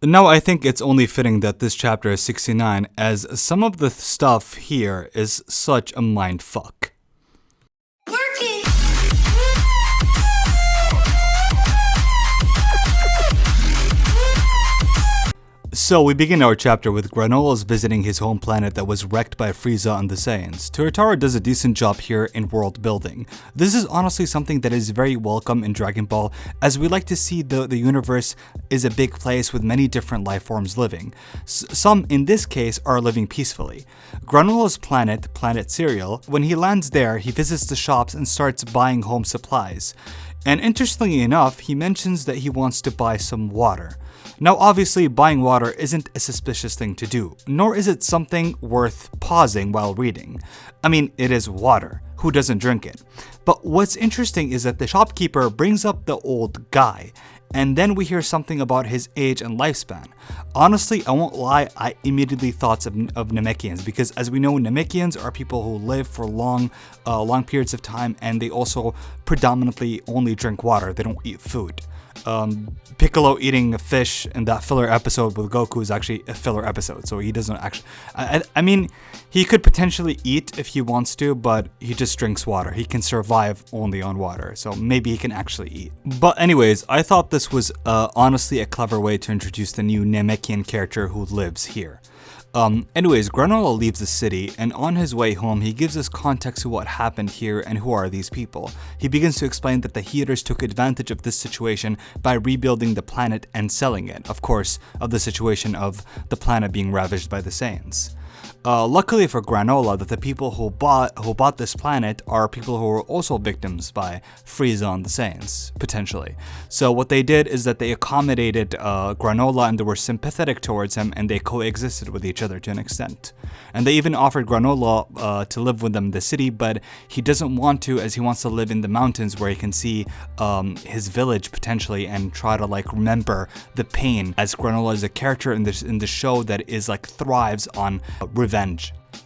Now, I think it's only fitting that this chapter is 69, as some of the stuff here is such a mind fuck. Working. So we begin our chapter with Granola's visiting his home planet that was wrecked by Frieza and the Saiyans. Turatara does a decent job here in world building. This is honestly something that is very welcome in Dragon Ball, as we like to see the universe is a big place with many different life forms living. Some, in this case, are living peacefully. Granola's planet, Planet Cereal, when he lands there, he visits the shops and starts buying home supplies. And interestingly enough, he mentions that he wants to buy some water. Now, obviously, buying water isn't a suspicious thing to do, nor is it something worth pausing while reading. I mean, it is water. Who doesn't drink it? But what's interesting is that the shopkeeper brings up the old guy, and then we hear something about his age and lifespan. Honestly, I won't lie, I immediately thought of Namekians, because as we know, Namekians are people who live for long periods of time, and they also predominantly only drink water. They don't eat food. Piccolo eating a fish in that filler episode with Goku is actually a filler episode, so he doesn't actually... I mean, he could potentially eat if he wants to, but he just drinks water. He can survive only on water, so maybe he can actually eat. But anyways, I thought this was honestly a clever way to introduce the new Namekian character who lives here. Anyways, Granola leaves the city, and on his way home, he gives us context to what happened here and who are these people. He begins to explain that the Heaters took advantage of this situation by rebuilding the planet and selling it, of course, of the situation of the planet being ravaged by the Saiyans. Luckily for Granola, that the people who bought this planet are people who were also victims by Frieza and the Saiyans, potentially. So what they did is that they accommodated Granola, and they were sympathetic towards him, and they coexisted with each other to an extent. And they even offered Granola to live with them in the city, but he doesn't want to, as he wants to live in the mountains where he can see his village potentially and try to like remember the pain, as Granola is a character in the show that is like thrives on revenge.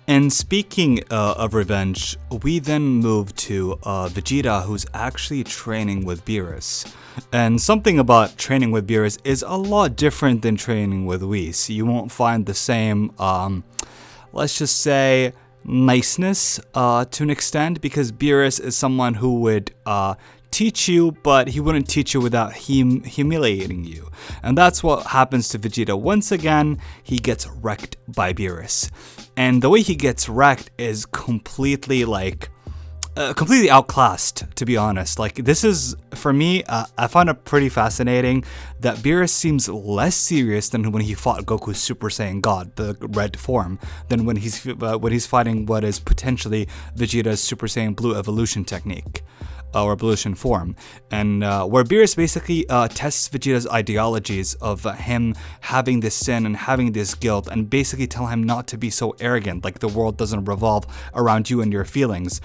And speaking of revenge, we then move to Vegeta, who's actually training with Beerus. And something about training with Beerus is a lot different than training with Whis. You won't find the same, let's just say, niceness to an extent, because Beerus is someone who would teach you, but he wouldn't teach you without humiliating you. And that's what happens to Vegeta. Once again, he gets wrecked by Beerus. And the way he gets wrecked is completely like completely outclassed, to be honest. Like, this is, for me, I found it pretty fascinating that Beerus seems less serious than when he fought Goku's Super Saiyan God, the red form, than when he's fighting what is potentially Vegeta's Super Saiyan Blue evolution technique. Or evolution form, and where Beerus basically tests Vegeta's ideologies of him having this sin and having this guilt, and basically tell him not to be so arrogant, like the world doesn't revolve around you and your feelings.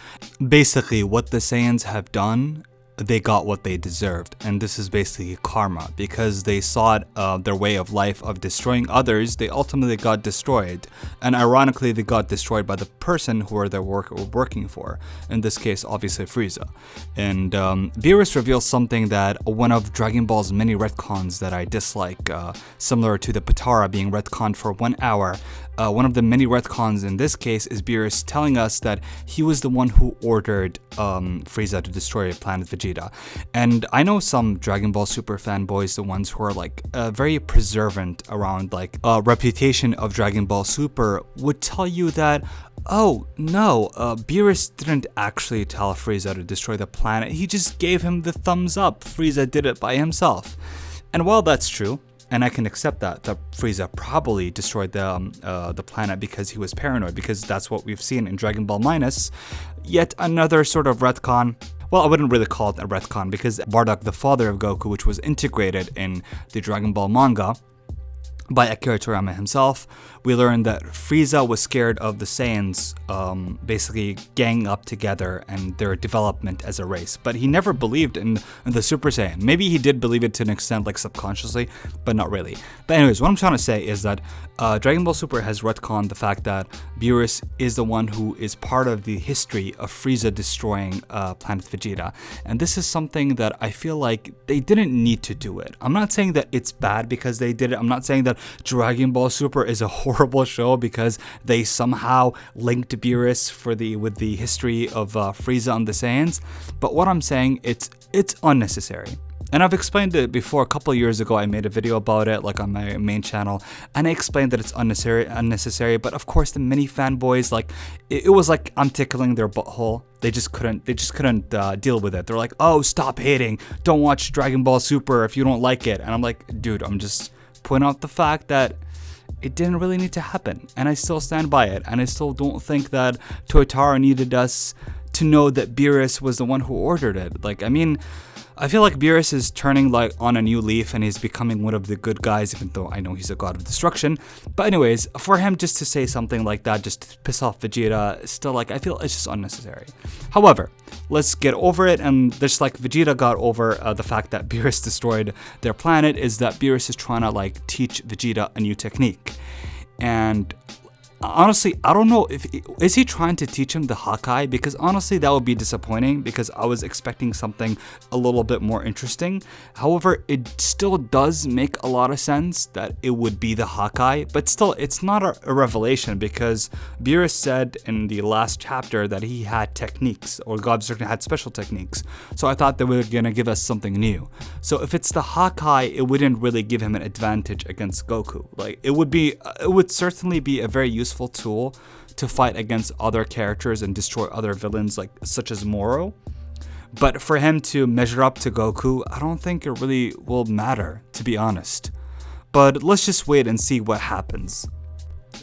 Basically, what the Saiyans have done, they got what they deserved, and this is basically karma. Because they sought their way of life of destroying others, they ultimately got destroyed, and ironically they got destroyed by the person who they're working for, in this case obviously Frieza. And Beerus reveals something that one of Dragon Ball's many retcons that I dislike, similar to the Potara being retconned for 1 hour. One of the many retcons in this case is Beerus telling us that he was the one who ordered Frieza to destroy Planet Vegeta. And I know some Dragon Ball Super fanboys, the ones who are like very preservant around like reputation of Dragon Ball Super, would tell you that, oh no, Beerus didn't actually tell Frieza to destroy the planet, he just gave him the thumbs up. Frieza did it by himself. And while that's true, and I can accept that Frieza probably destroyed the planet because he was paranoid, because that's what we've seen in Dragon Ball Minus. Yet another sort of retcon. Well, I wouldn't really call it a retcon, because Bardock, the father of Goku, which was integrated in the Dragon Ball manga, by Akira Toriyama himself. We learned that Frieza was scared of the Saiyans basically ganging up together and their development as a race. But he never believed in the Super Saiyan. Maybe he did believe it to an extent, like subconsciously, but not really. But anyways, what I'm trying to say is that Dragon Ball Super has retconned the fact that Beerus is the one who is part of the history of Frieza destroying Planet Vegeta. And this is something that I feel like they didn't need to do it. I'm not saying that it's bad because they did it. I'm not saying that Dragon Ball Super is a horrible show because they somehow linked Beerus with the history of Frieza and the Saiyans. But what I'm saying, it's unnecessary. And I've explained it before. A couple of years ago, I made a video about it, like on my main channel, and I explained that it's unnecessary. But of course, the many fanboys, like, it was like I'm tickling their butthole. They just couldn't deal with it. They're like, "Oh, stop hating! Don't watch Dragon Ball Super if you don't like it." And I'm like, dude, I'm just pointing out the fact that it didn't really need to happen, and I still stand by it. And I still don't think that Toyotaro needed us to know that Beerus was the one who ordered it. Like, I mean, I feel like Beerus is turning like on a new leaf and he's becoming one of the good guys, even though I know he's a god of destruction. But anyways, for him just to say something like that, just to piss off Vegeta, still, like, I feel it's just unnecessary. However, let's get over it, and just like Vegeta got over the fact that Beerus destroyed their planet, is that Beerus is trying to like teach Vegeta a new technique. And honestly, I don't know is he trying to teach him the Hakai, because honestly that would be disappointing because I was expecting something a little bit more interesting. However, it still does make a lot of sense that it would be the Hakai, but still it's not a revelation because Beerus said in the last chapter that he had techniques, or God had special techniques. So I thought they were gonna give us something new. So if it's the Hakai, it wouldn't really give him an advantage against Goku. Like, it would certainly be a very useful tool to fight against other characters and destroy other villains, like such as Moro. But for him to measure up to Goku, I don't think it really will matter, to be honest. But let's just wait and see what happens.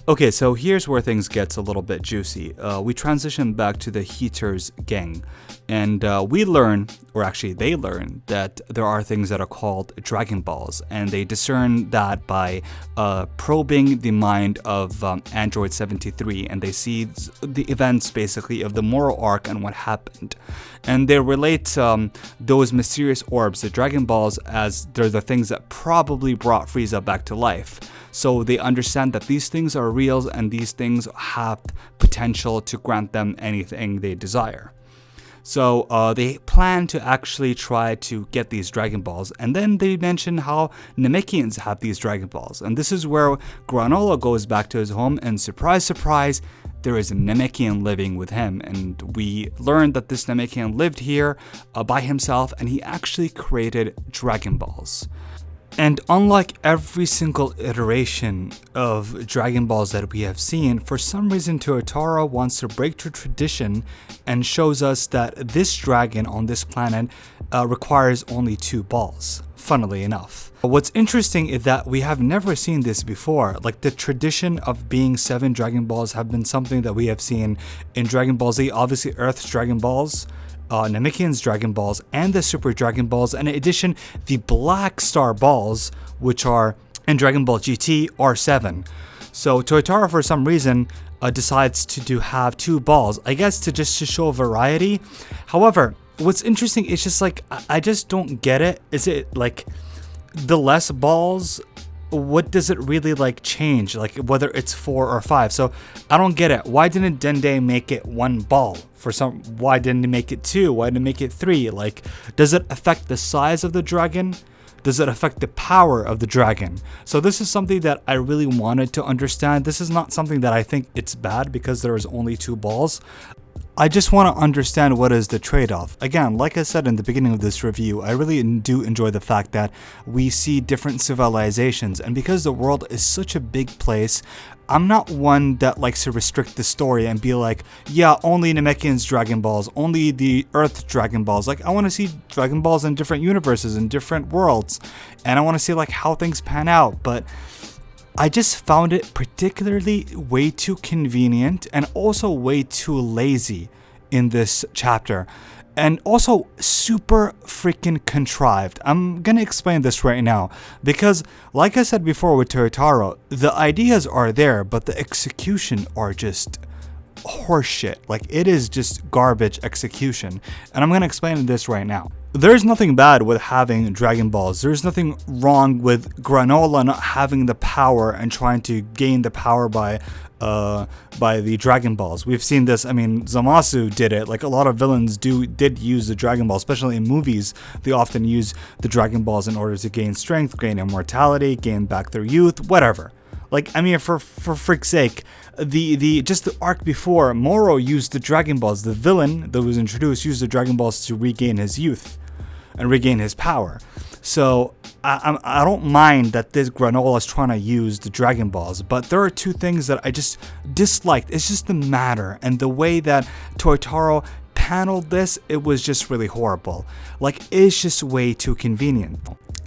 Okay, so here's where things gets a little bit juicy. We transition back to the Heaters gang, and we learn, or actually they learn, that there are things that are called Dragon Balls, and they discern that by probing the mind of Android 73, and they see the events basically of the Moro arc and what happened. And they relate those mysterious orbs, the Dragon Balls, as they're the things that probably brought Frieza back to life. So they understand that these things are real and these things have potential to grant them anything they desire. So they plan to actually try to get these Dragon Balls, and then they mention how Namekians have these Dragon Balls. And this is where Granola goes back to his home, and surprise, surprise, there is a Namekian living with him. And we learned that this Namekian lived here by himself, and he actually created Dragon Balls. And unlike every single iteration of Dragon Balls that we have seen, for some reason Toyotaro wants to break the tradition and shows us that this dragon on this planet requires only 2 balls, funnily enough. What's interesting is that we have never seen this before. Like, the tradition of being 7 Dragon Balls have been something that we have seen in Dragon Ball Z, obviously Earth's Dragon Balls, Namekian's Dragon Balls, and the Super Dragon Balls, and in addition, the Black Star Balls, which are in Dragon Ball GT, are 7. So Toyotaro, for some reason, decides to have 2 balls, I guess to show variety. However, what's interesting is just like, I just don't get it. Is it like the less balls? What does it really like change, like whether it's 4 or 5? So I don't get it. Why didn't Dende make it 1 ball? Why didn't he make it 2? Why didn't he make it 3? Like, does it affect the size of the dragon? Does it affect the power of the dragon? So this is something that I really wanted to understand. This is not something that I think it's bad because there is only 2 balls. I just want to understand what is the trade-off. Again, like I said in the beginning of this review, I really do enjoy the fact that we see different civilizations, and because the world is such a big place, I'm not one that likes to restrict the story and be like, yeah, only Namekian's Dragon Balls, only the Earth Dragon Balls. Like, I want to see Dragon Balls in different universes, in different worlds, and I want to see like how things pan out. But I just found it particularly way too convenient and also way too lazy in this chapter. and also super freaking contrived. I'm gonna explain this right now because, like I said before with Toyotaro, the ideas are there, but the execution are just horseshit. Like, it is just garbage execution, and I'm gonna explain this right now. There's nothing bad with having Dragon Balls. There's nothing wrong with Granola not having the power and trying to gain the power by the Dragon Balls. We've seen this. I mean, Zamasu did it. Like, a lot of villains did use the Dragon Ball, especially in movies. They often use the Dragon Balls in order to gain strength, gain immortality, gain back their youth, whatever. Like, I mean, for frick's sake, the arc before, Moro used the Dragon Balls. The villain that was introduced used the Dragon Balls to regain his youth and regain his power. So I don't mind that this Granola is trying to use the Dragon Balls, but there are two things that I just disliked. It's just the matter and the way that Toyotaro paneled this. It was just really horrible. Like, it's just way too convenient.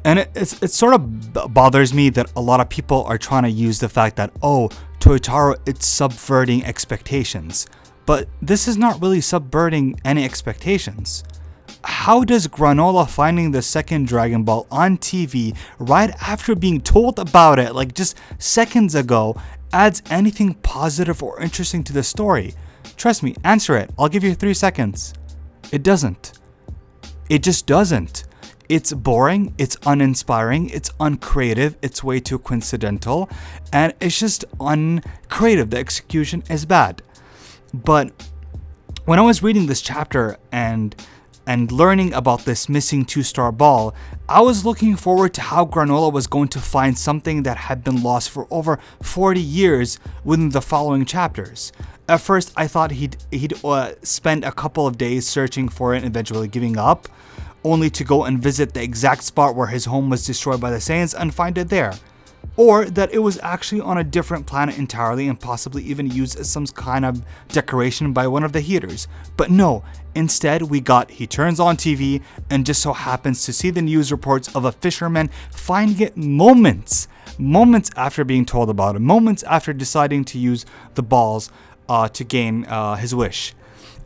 And it sort of bothers me that a lot of people are trying to use the fact that, oh, Toyotaro, it's subverting expectations. But this is not really subverting any expectations. How does Granola finding the second Dragon Ball on TV right after being told about it, like just seconds ago, adds anything positive or interesting to the story? Trust me, answer it. I'll give you 3 seconds. It doesn't. It just doesn't. It's boring, it's uninspiring, it's uncreative, it's way too coincidental, and it's just uncreative. The execution is bad. But when I was reading this chapter and learning about this missing 2-star ball, I was looking forward to how Granola was going to find something that had been lost for over 40 years within the following chapters. At first, I thought he'd spend a couple of days searching for it and eventually giving up, only to go and visit the exact spot where his home was destroyed by the Saiyans and find it there. Or that it was actually on a different planet entirely and possibly even used as some kind of decoration by one of the heaters. But no, instead we got he turns on TV and just so happens to see the news reports of a fisherman finding it moments after being told about it, moments after deciding to use the balls to gain his wish.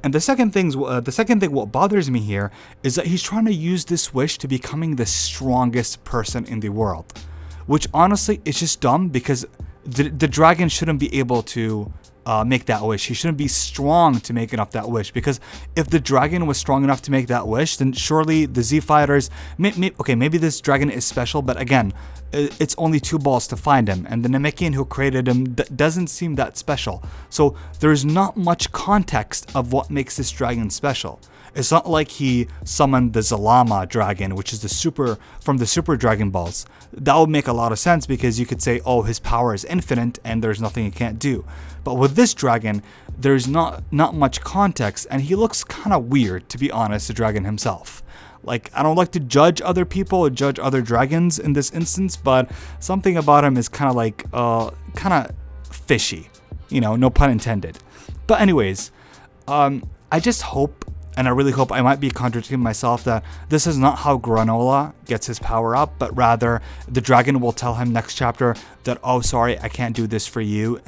And the second thing what bothers me here is that he's trying to use this wish to becoming the strongest person in the world. Which honestly is just dumb because the dragon shouldn't be able to make that wish. He shouldn't be strong to make enough that wish, because if the dragon was strong enough to make that wish, then surely the Z Fighters, maybe this dragon is special, but again, it's only 2 balls to find him, and the Namekian who created him doesn't seem that special. So there's not much context of what makes this dragon special. It's not like he summoned the Zalama dragon, which is from the Super Dragon Balls. That would make a lot of sense because you could say, oh, his power is infinite and there's nothing he can't do. But with this dragon, there's not much context, and he looks kind of weird, to be honest, the dragon himself. Like, I don't like to judge other people or judge other dragons in this instance, but something about him is kind of like, kind of fishy. You know, no pun intended. But anyways, I just hope, and I really hope, I might be contradicting myself, that this is not how Granola gets his power up, but rather the dragon will tell him next chapter that, oh, sorry, I can't do this for you,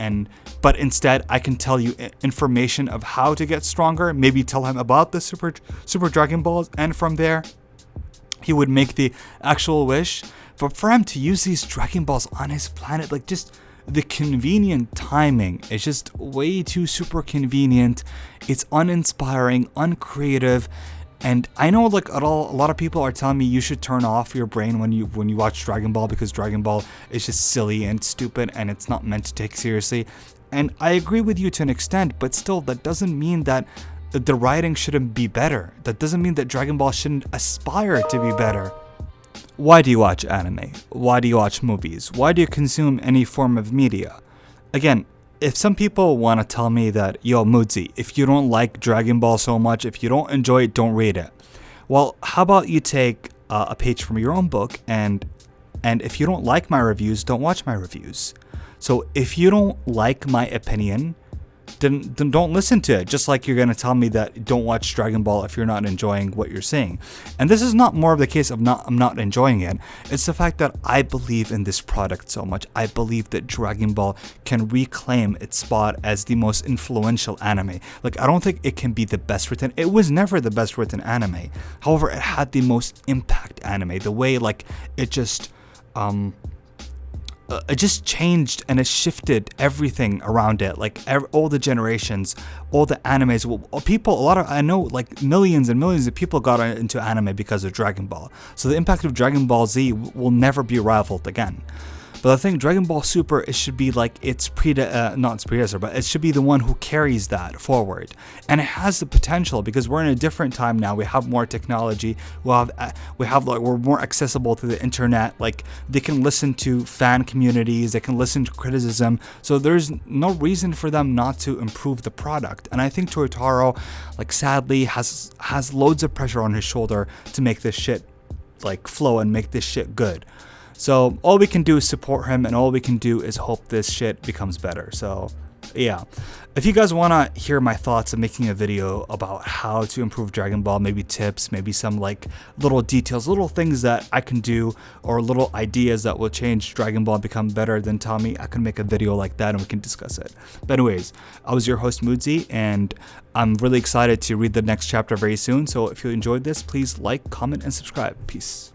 but instead I can tell you information of how to get stronger, maybe tell him about the Super Dragon Balls, and from there he would make the actual wish. But for him to use these Dragon Balls on his planet, like, just the convenient timing is just way too super convenient. It's uninspiring, uncreative, and I know, like, a lot of people are telling me you should turn off your brain when you watch Dragon Ball, because Dragon Ball is just silly and stupid and it's not meant to take seriously. And I agree with you to an extent, but still, that doesn't mean that the writing shouldn't be better. That doesn't mean that Dragon Ball shouldn't aspire to be better. Why do you watch anime? Why do you watch movies? Why do you consume any form of media? Again, if some people want to tell me that, yo, Moodzy, if you don't like Dragon Ball so much, if you don't enjoy it, don't read it. Well, how about you take a page from your own book, and if you don't like my reviews, don't watch my reviews. So if you don't like my opinion, then don't listen to it. Just like you're going to tell me that don't watch Dragon Ball if you're not enjoying what you're seeing. And this is not more of the case of I'm not enjoying it. It's the fact that I believe in this product so much. I believe that Dragon Ball can reclaim its spot as the most influential anime. Like, I don't think it can be the best written. It was never the best written anime. However, it had the most impact anime. The way, like, it just changed and it shifted everything around it. Like all the generations, all the animes, I know like millions and millions of people got into anime because of Dragon Ball. So the impact of Dragon Ball Z will never be rivaled again. But I think Dragon Ball Super, it should be like not its predecessor, but it should be the one who carries that forward. And it has the potential because we're in a different time now. We have more technology. We're more accessible to the internet. Like, they can listen to fan communities. They can listen to criticism. So there's no reason for them not to improve the product. And I think Toyotaro, like, sadly has loads of pressure on his shoulder to make this shit like flow and make this shit good. So all we can do is support him, and all we can do is hope this shit becomes better. So yeah, if you guys want to hear my thoughts of making a video about how to improve Dragon Ball, maybe tips, maybe some like little details, little things that I can do, or little ideas that will change Dragon Ball and become better, then tell me. I can make a video like that and we can discuss it. But anyways, I was your host Moodsy, and I'm really excited to read the next chapter very soon. So if you enjoyed this, please like, comment, and subscribe. Peace.